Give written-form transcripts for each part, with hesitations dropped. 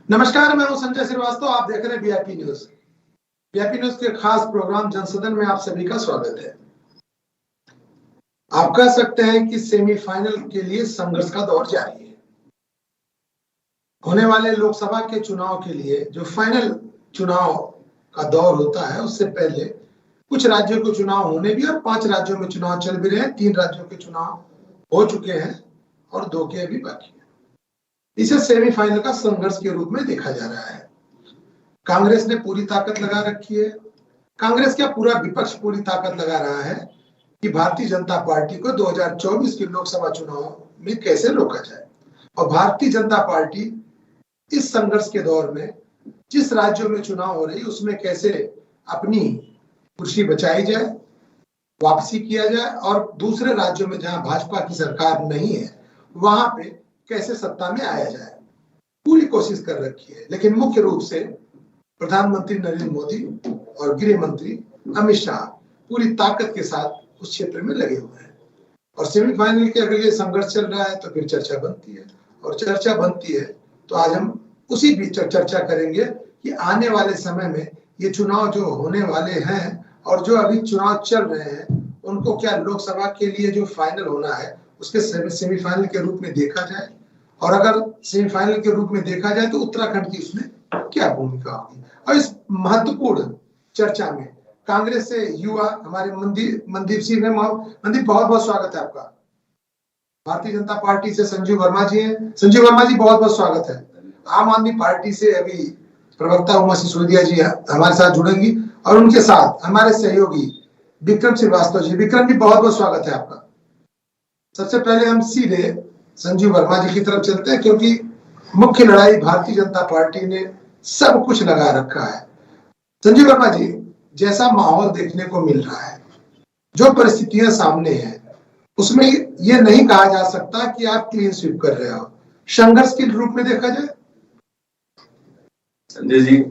नमस्कार, मैं हूं संजय श्रीवास्तव। आप देख रहे हैं वीआईपी न्यूज। वीआईपी न्यूज के खास प्रोग्राम जनसदन में आप सभी का स्वागत है। आप कह सकते हैं कि सेमीफाइनल के लिए संघर्ष का दौर जारी है। होने वाले लोकसभा के चुनाव के लिए जो फाइनल चुनाव का दौर होता है, उससे पहले कुछ राज्यों के चुनाव होने भी और 5 राज्यों में चुनाव चल भी रहे हैं। 3 राज्यों के चुनाव हो चुके हैं और 2 के अभी बाकी है। इसे सेमीफाइनल का संघर्ष के रूप में देखा जा रहा है। कांग्रेस ने पूरी ताकत लगा रखी है। कांग्रेस क्या, पूरा विपक्ष पूरी ताकत लगा रहा है कि भारतीय जनता पार्टी को 2024 के लोकसभा चुनाव में कैसे रोका जाए। और भारतीय जनता पार्टी इस संघर्ष के दौर में जिस राज्यों में चुनाव हो रही उसमें कैसे अपनी कुर्सी बचाई जाए, वापसी किया जाए, और दूसरे राज्यों में जहां भाजपा की सरकार नहीं है वहां पे कैसे सत्ता में आया जाए, पूरी कोशिश कर रखी है। लेकिन मुख्य रूप से प्रधानमंत्री नरेंद्र मोदी और गृह मंत्री अमित शाह पूरी ताकत के साथ उस क्षेत्र में लगे हुए हैं। और सेमीफाइनल के अगर ये संघर्ष चल रहा है तो फिर चर्चा बनती है, और चर्चा बनती है तो आज हम उसी बीच चर्चा करेंगे कि आने वाले समय में ये चुनाव जो होने वाले हैं और जो अभी चुनाव चल रहे हैं उनको क्या लोकसभा के लिए जो फाइनल होना है उसके सेमीफाइनल के रूप में देखा जाए, और अगर सेमीफाइनल के रूप में देखा जाए तो उत्तराखंड की उसमें क्या भूमिका होगी। और इस महत्वपूर्ण चर्चा में कांग्रेस से युवा हमारे मनदीप सिंह है। मनदीप, बहुत बहुत स्वागत है आपका। भारतीय जनता पार्टी से संजीव वर्मा जी हैं। संजीव वर्मा जी, बहुत बहुत स्वागत है। आम आदमी पार्टी से अभी प्रवक्ता उमा सिसोदिया जी हमारे साथ जुड़ेंगी, और उनके साथ हमारे सहयोगी विक्रम श्रीवास्तव जी। विक्रम जी, बहुत बहुत स्वागत है आपका। सबसे पहले हम सीधे संजीव वर्मा जी की तरफ चलते हैं, क्योंकि मुख्य लड़ाई भारतीय जनता पार्टी ने सब कुछ लगा रखा है। संजीव वर्मा जी, जैसा माहौल देखने को मिल रहा है, जो परिस्थितियां सामने हैं, उसमें यह नहीं कहा जा सकता कि आप क्लीन स्वीप कर रहे हो। संघर्ष के रूप में देखा जाए संजय जी,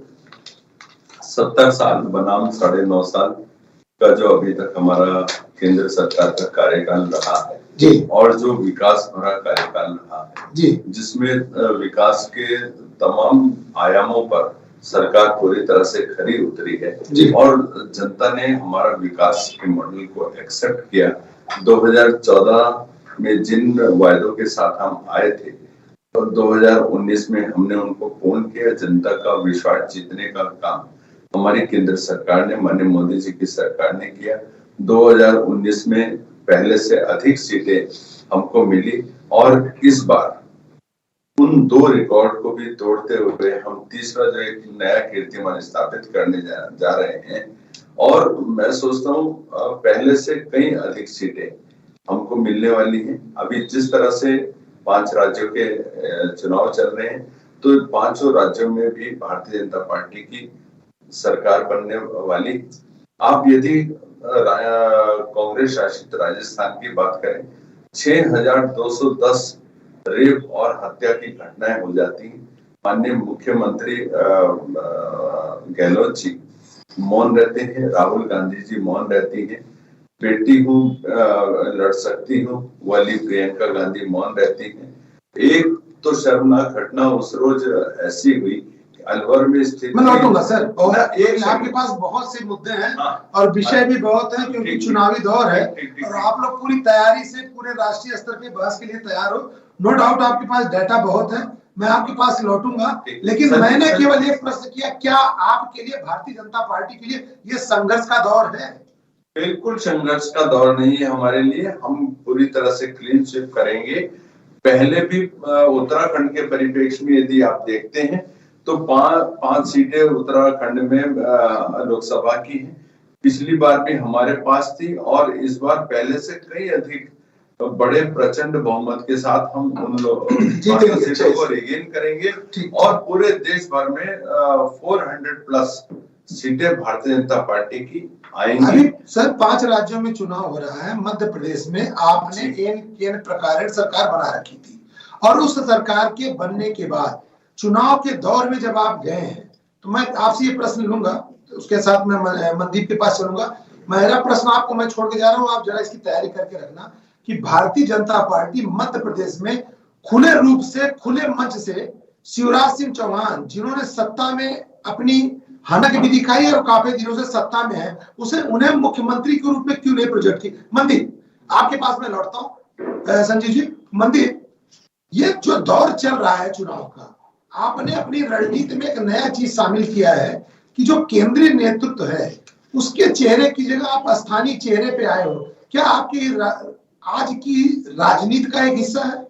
70 साल बनाम 9.5 साल का जो अभी तक हमारा केंद्र सरकार का कार्यकाल रहा है जी, और जो विकास भरा कार्यकाल रहा है जी, जिसमें विकास के तमाम आयामों पर सरकार पूरी तरह से खरी उतरी है जी, और जनता ने हमारा विकास के मॉडल को एक्सेप्ट किया। 2014 में जिन वायदों के साथ हम आए थे और 2019 में हमने उनको पूर्ण किया। जनता का विश्वास जीतने का काम हमारी केंद्र सरकार ने, माननीय मोदी जी की सरकार ने किया। 2019 में पहले से अधिक सीटें हमको मिली, और इस बार उन 2 रिकॉर्ड को भी तोड़ते हुए हम तीसरा जो एक नया कीर्तिमान स्थापित करने जा रहे हैं। और मैं सोचता हूँ पहले से कई अधिक सीटें हमको मिलने वाली हैं। अभी जिस तरह से 5 राज्यों के चुनाव चल रहे हैं, तो 5 राज्यों में भी भारतीय जनता पार्टी की सरकार बनने वाली। आप यदि कांग्रेस शासित राजस्थान की बात करें, 6210 रेप और हत्या की घटनाएं हो जाती हैं। माननीय मुख्यमंत्री गहलोत जी मौन रहते हैं, राहुल गांधी जी मौन रहती हैं, बेटी हूँ लड़ सकती हूँ वाली प्रियंका गांधी मौन रहती हैं। एक तो शर्मनाक घटना उस रोज ऐसी हुई, अलवर में स्थित, मैं लौटूंगा सर, और एक आपके पास बहुत से मुद्दे हैं और विषय भी बहुत है, क्योंकि चुनावी दौर है और आप लोग पूरी तैयारी से पूरे राष्ट्रीय स्तर पे बहस के लिए तैयार हो। नो डाउट आपके पास डाटा बहुत है, मैं आपके पास लौटूंगा। लेकिन मैंने केवल एक प्रश्न किया, क्या आपके लिए, भारतीय जनता पार्टी के लिए ये संघर्ष का दौर है? बिल्कुल संघर्ष का दौर नहीं है हमारे लिए। हम पूरी तरह से क्लीन स्वीप करेंगे। पहले भी उत्तराखंड के परिप्रेक्ष्य में यदि आप देखते हैं तो 5 सीटें उत्तराखंड में लोकसभा की हैं। पिछली बार भी हमारे पास थी, और इस बार पहले से कई अधिक बड़े प्रचंड बहुमत के साथ हम उन सीटों को रिगेन करेंगे, और पूरे देश भर में 400 प्लस सीटें भारतीय जनता पार्टी की आएंगी। अभी सर 5 राज्यों में चुनाव हो रहा है। मध्य प्रदेश में आपने केंद्र प्रकार सरकार बना रखी थी, और उस सरकार के बनने के बाद चुनाव के दौर में जब आप गए हैं, तो मैं आपसे ये प्रश्न लूंगा, तो उसके साथ मैं मनदीप के पास चलूंगा। मेरा प्रश्न आपको मैं छोड़ के जा रहा हूँ, आप जरा इसकी तैयारी करके रखना कि भारतीय जनता पार्टी मध्य प्रदेश में खुले रूप से, खुले मंच से शिवराज सिंह चौहान जिन्होंने सत्ता में अपनी हनक भी दिखाई है और काफी दिनों से सत्ता में है, उसे उन्हें मुख्यमंत्री के रूप में क्यों नहीं प्रोजेक्ट की? मंदिर, आपके पास मैं लौटता हूं संजीव जी। मंदिर, ये जो दौर चल रहा है चुनाव का, आपने अपनी रणनीति में एक नया चीज शामिल किया है कि जो केंद्रीय नेतृत्व है उसके चेहरे की जगह आप स्थानीय चेहरे पे आए हो। क्या आपकी आज की राजनीति का एक हिस्सा है?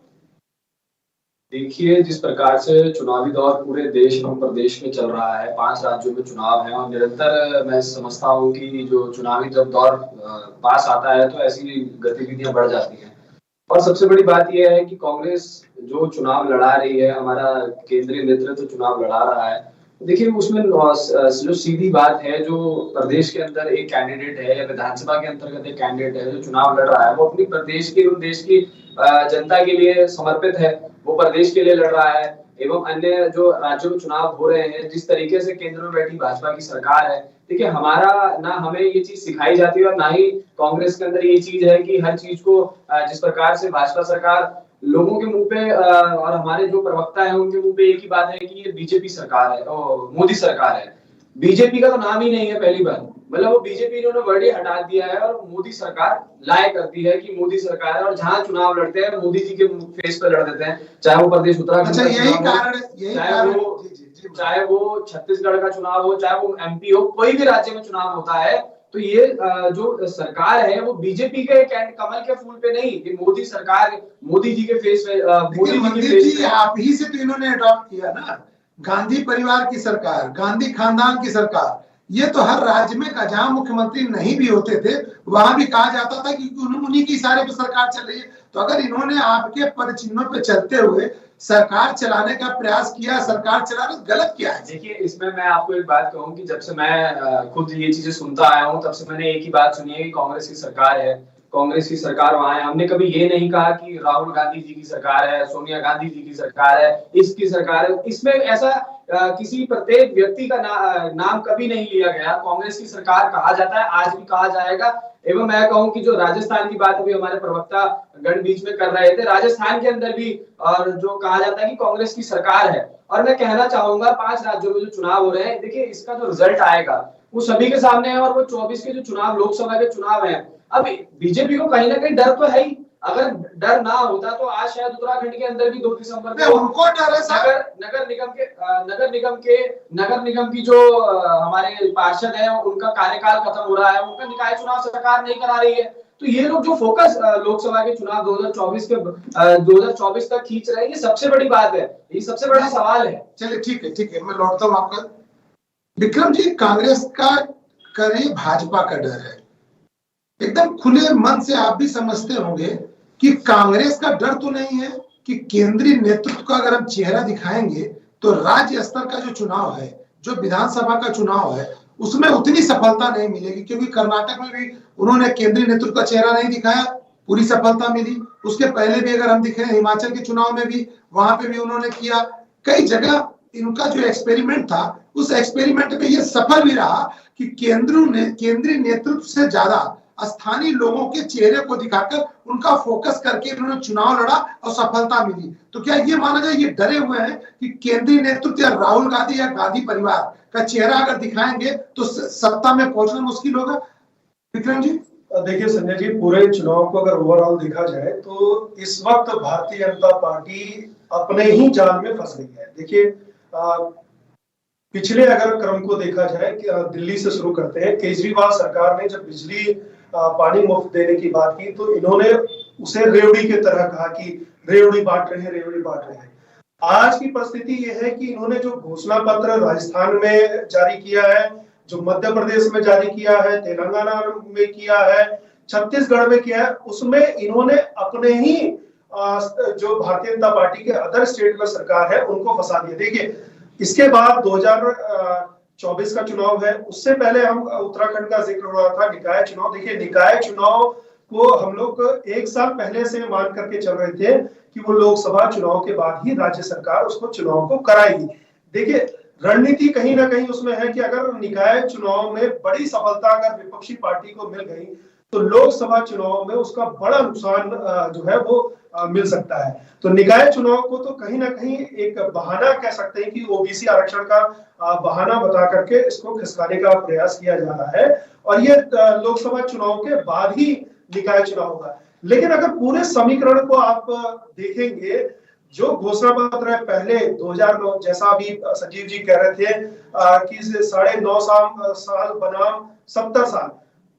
देखिए, जिस प्रकार से चुनावी दौर पूरे देश एवं प्रदेश में चल रहा है, 5 राज्यों में चुनाव है और निरंतर मैं समझता हूँ कि जो चुनावी जब दौर पास आता है तो ऐसी गतिविधियां बढ़ जाती हैं। और सबसे बड़ी बात यह है कि कांग्रेस जो चुनाव लड़ा रही है, हमारा केंद्रीय नेतृत्व चुनाव लड़ा रहा है, देखिए उसमें जो सीधी बात है, जो प्रदेश के अंदर एक कैंडिडेट है या विधानसभा के अंतर्गत एक कैंडिडेट है जो चुनाव लड़ रहा है, वो अपनी प्रदेश की एवं देश की जनता के लिए समर्पित है, वो प्रदेश के लिए लड़ रहा है। एवं अन्य जो राज्यों में चुनाव हो रहे हैं, जिस तरीके से केंद्र में बैठी भाजपा की सरकार है, देखिए हमारा ना हमें ये चीज सिखाई जाती है और ना ही कांग्रेस के अंदर ये चीज है कि हर चीज को जिस प्रकार से भाजपा सरकार लोगों के मुंह पे और हमारे जो प्रवक्ता है उनके मुंह पे एक ही बात है कि ये बीजेपी सरकार है और मोदी सरकार है। बीजेपी का तो नाम ही नहीं है, पहली बात, मतलब वो बीजेपी इन्होंने वर्ड ही हटा दिया है और मोदी सरकार लाया करती है कि मोदी सरकार है। और जहां चुनाव लड़ते हैं मोदी जी के फेस पे लड़ देते हैं, चाहे वो प्रदेश उत्तराखंड चाहे वो छत्तीसगढ़ का चुनाव हो, चाहे वो एमपी हो, कोई भी राज्य में चुनाव होता है तो ये जो सरकार है वो बीजेपी के कमल के फूल पे नहीं, ये मोदी सरकार, मोदी जी के फेस पे, मोदी जी के आप ही से तो इन्होंने अडॉप्ट किया ना, गांधी परिवार की सरकार, गांधी खानदान की सरकार। ये तो हर राज्य में जहां मुख्यमंत्री नहीं भी होते थे वहां भी कहा जाता था कि उन्हीं की इशारे पे सरकार चल रही है। तो अगर इन्होंने आपके पद चिन्हों पे चलते हुए सरकार चलाने का प्रयास किया, सरकार चला रहे, गलत किया है। देखिए, इसमें मैं आपको एक बात कहूं कि जब से मैं खुद ये चीजें सुनता आया हूं तब से मैंने एक ही बात सुनी है कि कांग्रेस की सरकार है, कांग्रेस की सरकार वहां है। हमने कभी ये नहीं कहा कि राहुल गांधी जी की सरकार है, सोनिया गांधी जी की सरकार है, इसकी सरकार है। इसमें ऐसा किसी प्रत्येक व्यक्ति का नाम कभी नहीं लिया गया। कांग्रेस की सरकार कहा जाता है, आज भी कहा जाएगा। एवं मैं कहूं कि जो राजस्थान की बात अभी हमारे प्रवक्ता गण बीच में कर रहे थे, राजस्थान के अंदर भी और जो कहा जाता है कि कांग्रेस की सरकार है। और मैं कहना चाहूंगा 5 राज्यों में जो चुनाव हो रहे हैं, देखिए इसका जो रिजल्ट आएगा वो सभी के सामने है और वो 24 के जो चुनाव लोकसभा के चुनाव है। अब बीजेपी को कहीं ना कहीं डर तो है ही, अगर डर ना होता तो आज शायद उत्तराखंड के अंदर भी 2 दिसंबर को उनको डर है नगर निगम की जो हमारे पार्षद है उनका कार्यकाल खत्म हो रहा है, उनका निकाय चुनाव सरकार नहीं करा रही है। तो ये लोग जो फोकस लोकसभा के चुनाव 2024 तक खींच रहे हैं, ये सबसे बड़ी बात है, ये सबसे बड़ा सवाल है। चलिए ठीक है, मैं लौटता हूँ आपका। विक्रम जी, कांग्रेस का करे भाजपा का डर है, एकदम खुले मन से आप भी समझते होंगे कि कांग्रेस का डर तो नहीं है कि केंद्रीय नेतृत्व का अगर हम चेहरा दिखाएंगे तो राज्य स्तर का जो चुनाव है, जो विधानसभा का चुनाव है, उसमें उतनी सफलता नहीं मिलेगी, क्योंकि कर्नाटक में भी उन्होंने केंद्रीय नेतृत्व का चेहरा नहीं दिखाया, पूरी सफलता मिली। उसके पहले भी अगर हम दिखे हिमाचल के चुनाव में भी, वहां पे भी उन्होंने किया। कई जगह इनका जो एक्सपेरिमेंट था, उस एक्सपेरिमेंट में यह सफल भी रहा कि केंद्रीय नेतृत्व से ज्यादा स्थानीय लोगों के चेहरे को दिखाकर उनका फोकस करके इन्होंने चुनाव लड़ा और सफलता मिली। तो क्या ये माना जाए ये डरे हुए हैं कि केंद्रीय नेतृत्व या राहुल गांधी या गांधी परिवार का चेहरा अगर दिखाएंगे तो सत्ता में पहुंचना मुश्किल होगा? विक्रम जी, देखिए संजय जी, पूरे चुनाव को अगर ओवरऑल देखा जाए तो इस वक्त भारतीय जनता पार्टी अपने ही जाल में फंस गई है। देखिए, पिछले अगर क्रम को देखा जाए कि दिल्ली से शुरू करते हैं, केजरीवाल सरकार ने जब बिजली पानी मुफ्त देने की बात की तो इन्होंने उसे रेवड़ी की तरह कहा कि रेवड़ी बांट रहे हैं। आज की परिस्थिति यह है कि इन्होंने जो घोषणा पत्र राजस्थान में जारी किया है, जो मध्य प्रदेश में जारी किया है, तेलंगाना में किया है, छत्तीसगढ़ में किया है, उसमें इन्होंने अपने ही जो भारतीय जनता पार्टी के अदर स्टेट में सरकार है उनको फंसा दिया। देखिए, इसके बाद 2024 का चुनाव है, उससे पहले हम उत्तराखंड का जिक्र हो रहा था, निकाय चुनाव। देखिए, निकाय चुनाव को हम लोग 1 साल पहले से मान करके चल रहे थे कि वो लोकसभा चुनाव के बाद ही राज्य सरकार उसको चुनाव को कराएगी। देखिए, रणनीति कहीं ना कहीं उसमें है कि अगर निकाय चुनाव में बड़ी सफलता अगर विपक्षी पार्टी को मिल गई तो लोकसभा चुनाव में उसका बड़ा नुकसान जो है वो मिल सकता है। तो निकाय चुनाव को तो कहीं ना कहीं एक बहाना कह सकते हैं कि ओबीसी आरक्षण का बहाना बता करके इसको खिसकाने का प्रयास किया जा रहा है, और ये लोकसभा चुनाव के बाद ही निकाय चुनाव होगा। लेकिन अगर पूरे समीकरण को आप देखेंगे, जो घोषणा पत्र है पहले 2009, जैसा अभी संजीव जी कह रहे थे कि 9.5 साल बनाम 70 साल,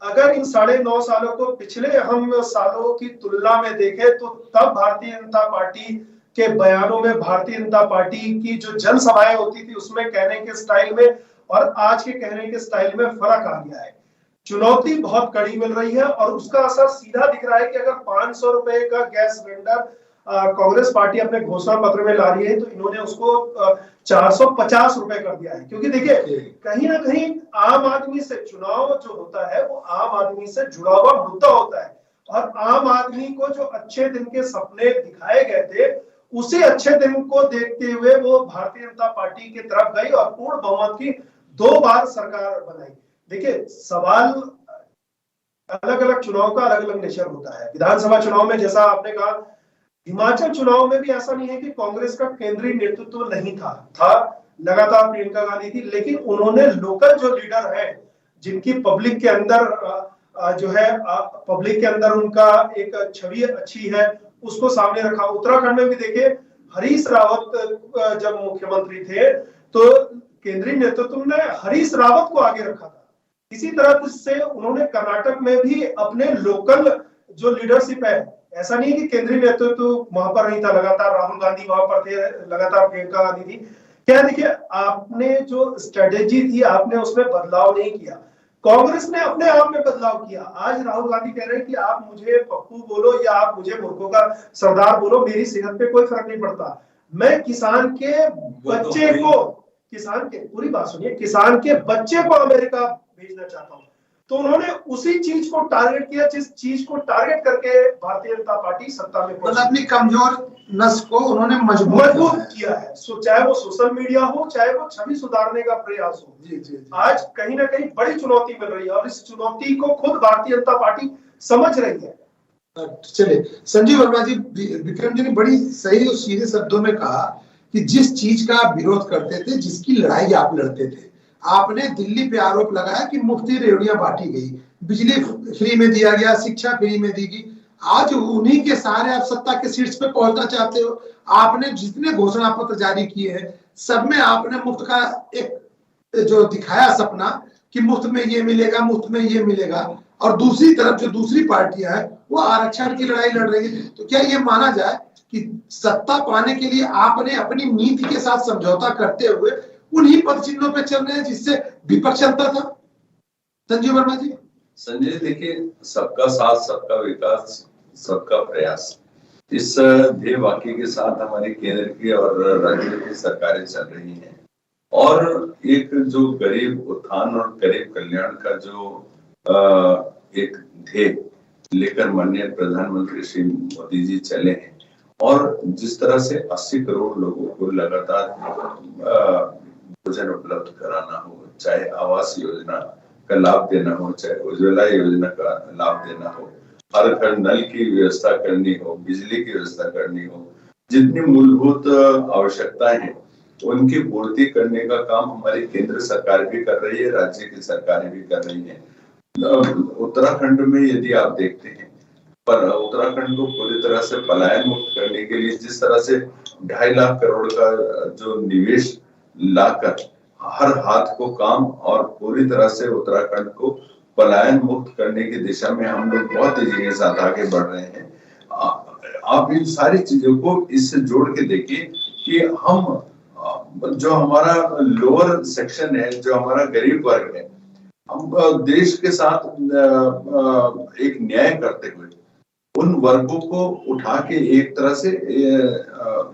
अगर इन 9.5 सालों को पिछले हम सालों की तुलना में देखें तो तब भारतीय जनता पार्टी के बयानों में, भारतीय जनता पार्टी की जो जनसभाएं होती थी उसमें कहने के स्टाइल में और आज के कहने के स्टाइल में फर्क आ गया है। चुनौती बहुत कड़ी मिल रही है और उसका असर सीधा दिख रहा है कि अगर 500 रुपए का गैस सिलेंडर कांग्रेस पार्टी अपने घोषणा पत्र में ला रही है तो इन्होंने उसको 450 रुपए कर दिया है। क्योंकि देखिए, कहीं ना कहीं आम आदमी से चुनाव जो होता है वो आम आदमी से जुड़ा हुआ मुद्दा होता है, और आम आदमी को जो अच्छे दिन के सपने दिखाए गए थे उसी अच्छे दिन को देखते हुए वो भारतीय जनता पार्टी की तरफ गई और पूर्ण बहुमत की 2 बार सरकार बनाई। देखिए, सवाल अलग अलग चुनाव का अलग अलग नेचर होता है। विधानसभा चुनाव में जैसा आपने कहा, हिमाचल चुनाव में भी ऐसा नहीं है कि कांग्रेस का केंद्रीय नेतृत्व नहीं था लगातार प्रियंका गांधी थी, लेकिन उन्होंने लोकल जो लीडर है जिनकी पब्लिक के अंदर जो है पब्लिक के अंदर उनका एक छवि अच्छी है उसको सामने रखा। उत्तराखंड में भी देखिए, हरीश रावत जब मुख्यमंत्री थे तो केंद्रीय नेतृत्व ने हरीश रावत को आगे रखा था। इसी तरह से उन्होंने कर्नाटक में भी अपने लोकल जो लीडरशिप है, ऐसा नहीं कि केंद्रीय नेतृत्व वहां पर नहीं था, लगातार राहुल गांधी वहां पर थे, लगातार प्रियंका गांधी थी। क्या देखिए, आपने जो स्ट्रेटेजी थी आपने उसमें बदलाव नहीं किया, कांग्रेस ने अपने आप में बदलाव किया। आज राहुल गांधी कह रहे हैं कि आप मुझे पप्पू बोलो या आप मुझे मूर्खों का सरदार बोलो, मेरी सेहत पे कोई फर्क नहीं पड़ता, मैं किसान के बच्चे को, किसान के, पूरी बात सुनिए, किसान के बच्चे को अमेरिका भेजना चाहता हूं। तो उन्होंने उसी चीज को टारगेट किया जिस चीज को टारगेट करके भारतीय जनता पार्टी सत्ता में पहुंची। अपनी कमजोर नस को उन्होंने मजबूत किया है। चाहे वो सोशल मीडिया हो, चाहे वो छवि सुधारने का प्रयास हो। जी। आज कहीं ना कहीं बड़ी चुनौती मिल रही है और इस चुनौती को खुद भारतीय जनता पार्टी समझ रही है। चलिए, संजीव वर्मा जी, विक्रम जी ने बड़ी सही और सीधे शब्दों में कहा कि जिस चीज का आप विरोध करते थे, जिसकी लड़ाई आप लड़ते थे, आपने दिल्ली पे आरोप लगाया कि मुफ्ती रेवड़ियां बांटी गई, बिजली फ्री में दिया गया, शिक्षा फ्री में दी गई। आज उन्हीं के सहारे आप सत्ता के शीर्ष पे पहुंचना चाहते हो। आपने जितने घोषणा पत्र जारी किए हैं सब में आपने मुफ्त का एक जो दिखाया सपना कि मुफ्त में ये मिलेगा, मुफ्त में ये मिलेगा, और दूसरी तरफ जो दूसरी पार्टियां हैं वो आरक्षण की लड़ाई लड़ रही है। तो क्या ये माना जाए कि सत्ता पाने के लिए आपने अपनी नीति के साथ समझौता करते हुए उन्हीं पद चिन्हों पे चल रहे हैं जिससे विपक्ष चलता था? संजीव वर्मा जी। संजय, देखिए, सबका साथ, सबका विकास, सबका प्रयास, इस ध्येय वाक्य के साथ हमारी केंद्र की और राज्य की सरकारें चल रही हैं। और एक जो गरीब उत्थान और गरीब कल्याण का जो एक ध्येय लेकर माननीय प्रधानमंत्री श्री मोदी जी चले हैं, और जिस तरह से 80 करोड़ लोगों को लगातार भोजन उपलब्ध कराना हो, चाहे आवास योजना का लाभ देना हो, चाहे उज्ज्वला योजना का लाभ देना हो, हर घर नल की व्यवस्था करनी हो, बिजली की व्यवस्था करनी हो, जितनी मूलभूत आवश्यकताएं हैं उनकी पूर्ति करने का काम हमारी केंद्र सरकार भी कर रही है, राज्य की सरकारें भी कर रही हैं। उत्तराखंड में यदि आप देखते हैं, पर उत्तराखंड को पूरी तरह से पलायन मुक्त करने के लिए जिस तरह से 2.5 लाख करोड़ का जो निवेश लाकर हर हाथ को काम और पूरी तरह से उत्तराखंड को पलायन मुक्त करने की दिशा में हम लोग बहुत तेजी के साथ आगे बढ़ रहे हैं। आप इन सारी चीजों को इससे जोड़ के देखिए कि हम जो हमारा लोअर सेक्शन है, जो हमारा गरीब वर्ग है, हम देश के साथ एक न्याय करते हुए उन वर्गों को उठा के एक तरह से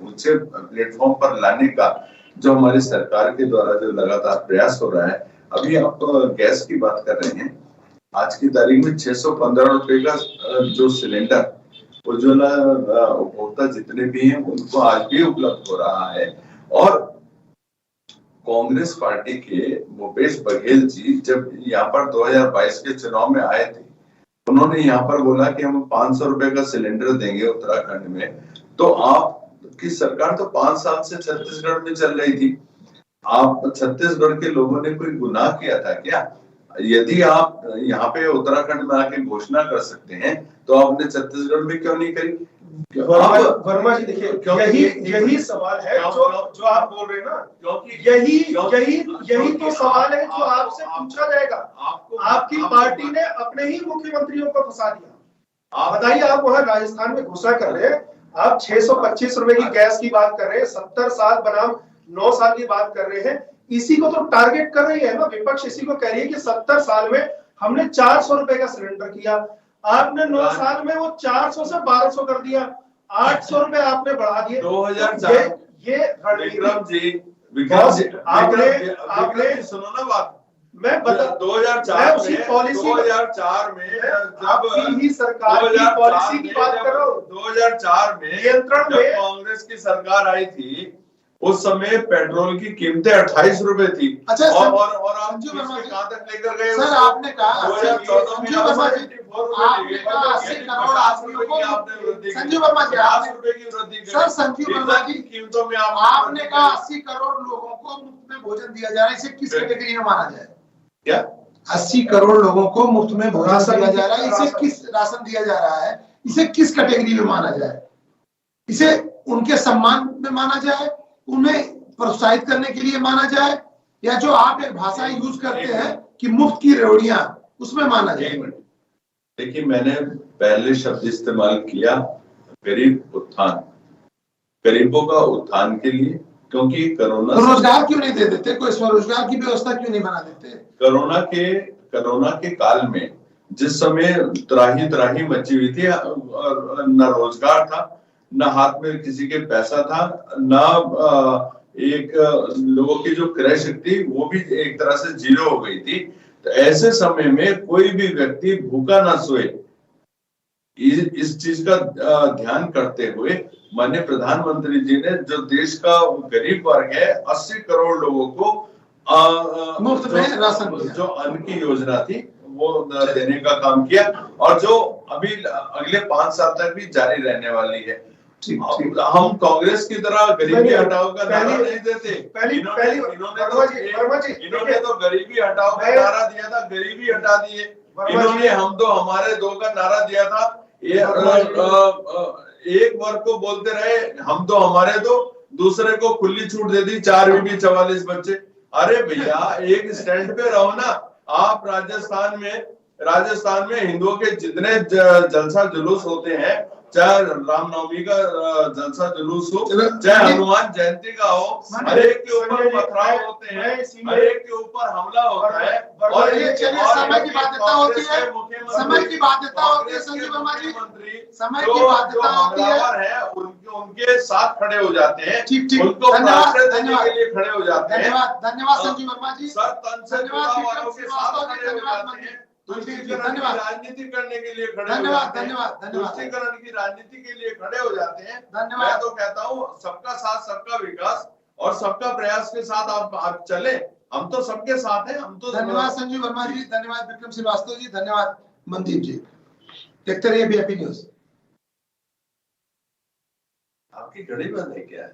ऊंचे प्लेटफॉर्म पर लाने का जो हमारी सरकार के द्वारा जो लगातार प्रयास हो रहा है। अभी आप गैस की बात कर रहे हैं, आज की तारीख में 615 रुपए का जो सिलेंडर उज्ज्वला उपभोक्ता जितने भी हैं उनको आज भी उपलब्ध हो रहा है। और कांग्रेस पार्टी के भूपेश बघेल जी जब यहाँ पर 2022 के चुनाव में आए थे उन्होंने यहाँ पर बोला कि हम 500 रुपए का सिलेंडर देंगे उत्तराखंड में। तो आपकी सरकार तो 5 साल से छत्तीसगढ़ में चल रही थी। आप छत्तीसगढ़ के लोगों ने कोई गुनाह किया था क्या? यदि आप यहाँ पे उत्तराखंड में आके घोषणा कर सकते हैं तो आपने छत्तीसगढ़ में क्यों नहीं करी? वर्मा जी देखिए, यही सवाल है जो आप बोल रहे हैं ना, क्योंकि यही तो सवाल है जो आपसे पूछा जाएगा। आपकी पार्टी ने अपने ही मुख्यमंत्रियों को फंसा दिया। आप बताइए, आप वहां राजस्थान में घोषणा कर रहे हैं, आप 625 रुपए की गैस की बात कर रहे हैं, 70 साल बनाम 9 साल की बात कर रहे हैं। इसी को तो टारगेट कर रही है ना विपक्ष, इसी को कह रही है कि 70 साल में हमने 400 रुपए का सिलेंडर किया, आपने 9 साल में वो 400 से 1200 कर दिया, 800 रुपए आपने बढ़ा दिए। 2004 ये विक्रम जी आपने सुनो ना बात, मैं बता 2004 में जब ही सरकार की पॉलिसी की बात कर रहा हूँ, 2004 में नियंत्रण में कांग्रेस की सरकार आई थी, उस समय पेट्रोल की कीमतें 28 रुपए थी। अच्छा, और आप कहां तक लेकर गए? सर आपने कहा 2014 में आपने कहा 80 करोड़ आदमियों को, संजीव वर्मा जी 50 रुपए की वृद्धि करी। सर संजीव वर्मा जी कीमतों में आपने कहा 80 करोड़ लोगों को मुफ्त में भोजन दिया जा रहा है, इसे किस कैटेगरी में माना जाए? क्या 80 करोड़ लोगों को मुफ्त में भोजन दिया जा रहा है, इसे किस राशन दिया जा रहा है, इसे किस कैटेगरी में माना जाए? इसे उनके सम्मान में माना जाए, उन्हें प्रोत्साहित करने के लिए माना जाए, या जो आप एक भाषा यूज करते हैं कि मुफ्त की रेवड़ियां, उसमें माना जाए? देखिए, मैंने पहले शब्द इस्तेमाल किया गरीब उत्थान, गरीबों का उत्थान के लिए, क्योंकि कोरोना रोजगार क्यों नहीं दे देते? कोई स्वरोजगार की व्यवस्था क्यों नहीं बना देते? कोरोना के काल में जिस समय त्राही मची हुई थी, न रोजगार था, न हाथ में किसी के पैसा था, न एक लोगों की जो क्रय शक्ति वो भी एक तरह से जीरो हो गई थी। तो ऐसे समय में कोई भी व्यक्ति भूखा ना सोए, इस चीज का ध्यान करते हुए माननीय प्रधानमंत्री जी ने जो देश का गरीब वर्ग है 80 करोड़ लोगों को मुफ्त में राशन, जो अन्न की योजना थी वो देने का काम किया, और जो अभी अगले 5 साल तक भी जारी रहने वाली है। हम कांग्रेस की तरह गरीबी हटाओ का नारा नहीं देते। इन्होंने तो गरीबी हटाओ का नारा दिया था, गरीबी हटा दिए। इन्होंने हम दो हमारे दो का नारा दिया था, एक वर्ग को बोलते रहे हम दो हमारे दो, दूसरे को खुली छूट दे दी 4 बीबी 44 बच्चे। अरे भैया, एक स्टैंड पे रहो ना। आप राजस्थान में हिंदुओं के जितने जलसा जुलूस होते हैं, चाहे रामनवमी का जलसा जुलूस हो, चाहे हनुमान जयंती का हो, हर एक के ऊपर पथराव होते हैं, हर एक के ऊपर हमला होता है। और ये समय की बाध्यता होती है, समय की बाध्यता होती है संजीव वर्मा जी, समय की बाध्यता होती है, उनके साथ खड़े हो जाते हैं, ठीक, उनको आश्रय देने के लिए खड़े हो जाते हैं। धन्यवाद संजीव वर्मा जी, सर तन से जुड़ा वालों के साथ खड़े हो जाते हैं, तुष्टीकरण की राजनीति करने के लिए खड़े हो जाते हैं, तुष्टीकरण की राजनीति के लिए खड़े हो जाते हैं। मैं तो कहता हूँ सबका साथ सबका विकास और सबका प्रयास के साथ आप चले, हम तो सबके साथ हैं, हम तो। धन्यवाद संजीव वर्मा जी, धन्यवाद विक्रम श्रीवास्तव जी, धन्यवाद मनदीप जी। देखते रहिए बीएपी न्यूज। आपकी घड़ी बंद है क्या?